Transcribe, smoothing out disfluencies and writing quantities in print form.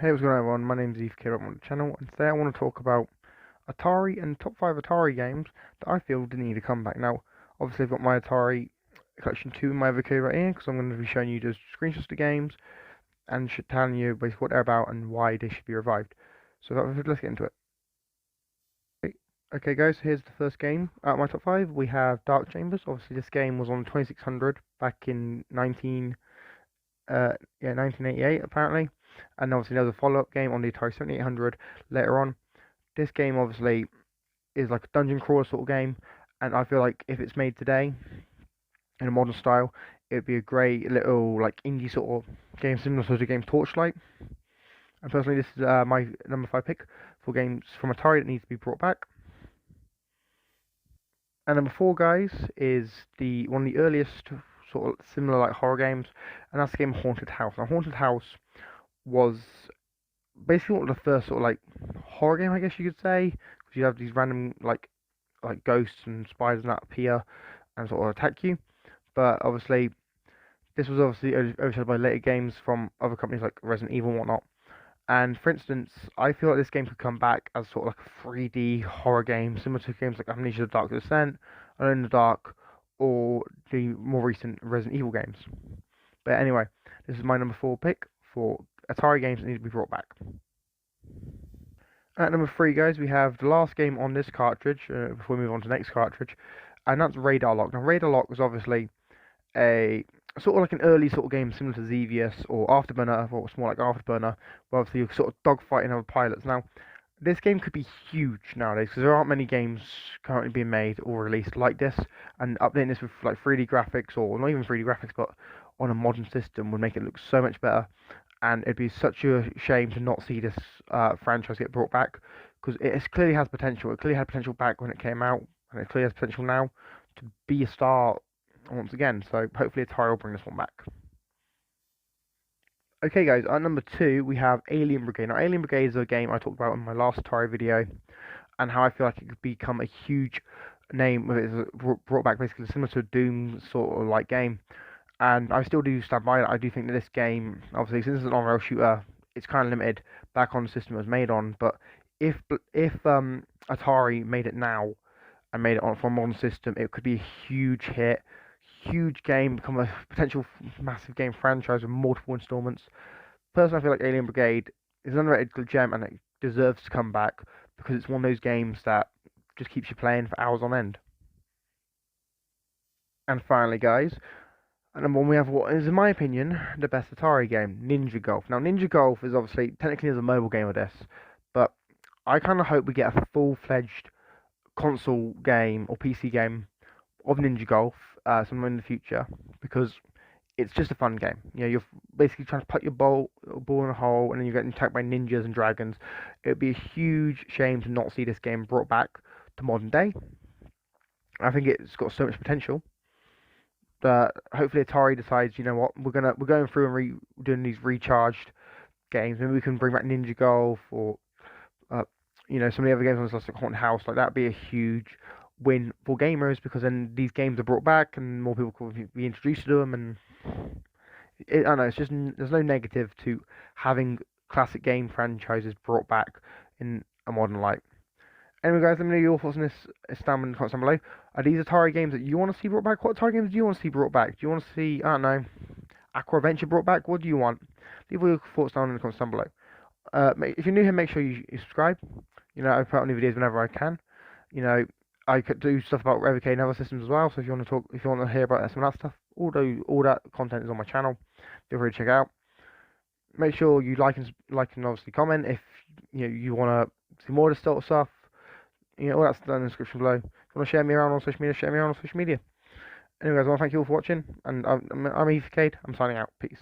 Hey, what's going on everyone? My name's Eve K. on the channel, and today I want to talk about Atari and top 5 Atari games that I feel didn't need a comeback. Now, obviously I've got my Atari Collection 2 in my video right here, because I'm going to be showing you just screenshots of the games, and telling you basically what they're about and why they should be revived. So let's get into it. Okay guys, here's the first game out of my top 5. We have Dark Chambers. Obviously this game was on 2600 back in 1988 apparently, and obviously there was a follow-up game on the Atari 7800 later on. This game obviously is like a dungeon crawler sort of game, and I feel like if it's made today in a modern style, it'd be a great little like indie sort of game similar to the game Torchlight. And personally, this is my number 5 pick for games from Atari that needs to be brought back. And number 4, guys, is the one of the earliest sort of similar like horror games, and that's the game Haunted House. Now, Haunted House was basically one of the first sort of like horror game, I guess you could say, because you have these random like ghosts and spiders that appear and sort of attack you. But obviously, this was obviously overshadowed by later games from other companies like Resident Evil and whatnot. And for instance, I feel like this game could come back as sort of like a 3D horror game, similar to games like Amnesia: The Dark Descent, Alone in the Dark, or the more recent Resident Evil games. But anyway, this is my number 4 pick for Atari games that need to be brought back. At number 3, guys, we have the last game on this cartridge, before we move on to the next cartridge, and that's Radar Lock. Now, Radar Lock was obviously a sort of like an early sort of game similar to Xevious or Afterburner, or it's more like Afterburner, where obviously you're sort of dogfighting other pilots. Now, this game could be huge nowadays, because there aren't many games currently being made or released like this, and updating this with like 3D graphics, or not even 3D graphics, but on a modern system would make it look so much better. And it'd be such a shame to not see this franchise get brought back, because it clearly has potential. It clearly had potential back when it came out, and it clearly has potential now to be a star once again. So hopefully Atari will bring this one back. Okay, guys, at number 2 we have Alien Brigade. Now, Alien Brigade is a game I talked about in my last Atari video, and how I feel like it could become a huge name with it brought back, basically similar to a Doom sort of like game. And I still do stand by that. I do think that this game, obviously, since it's an on-rail shooter, it's kind of limited back on the system it was made on. But if Atari made it now and made it on for a modern system, it could be a huge hit, huge game, become a potential massive game franchise with multiple installments. Personally, I feel like Alien Brigade is an underrated gem, and it deserves to come back, because it's one of those games that just keeps you playing for hours on end. And finally, guys, and then when we have what is, in my opinion, the best Atari game, Ninja Golf. Now, Ninja Golf is obviously technically is a mobile game of this, but I kind of hope we get a full-fledged console game or PC game of Ninja Golf somewhere in the future, because it's just a fun game. You know, you're basically trying to put your ball in a hole, and then you're getting attacked by ninjas and dragons. It would be a huge shame to not see this game brought back to modern day. I think it's got so much potential. Hopefully Atari decides, you know what, we're going through and doing these recharged games. Maybe we can bring back Ninja Golf, or some of the other games on this list, like Haunted House. Like, that'd be a huge win for gamers, because then these games are brought back and more people could be introduced to them. And I don't know, it's just there's no negative to having classic game franchises brought back in a modern light. Anyway, guys, let me know your thoughts on this down in the comments down below. Are these Atari games that you want to see brought back? What Atari games do you want to see brought back? Do you want to see, I don't know, Aqua Adventure brought back? What do you want? Leave all your thoughts down in the comments down below. If you're new here, make sure you subscribe. You know, I put out new videos whenever I can. You know, I could do stuff about Brigade and other systems as well. So if you want to talk, if you want to hear about some of that stuff, all that content is on my channel. Feel free to check it out. Make sure you like and obviously comment if you want to see more of this sort of stuff. You know, all that's down in the description below. If you want to share me around on social media, share me around on social media. Anyway, guys, I want to thank you all for watching, and I'm Eve K. I'm signing out. Peace.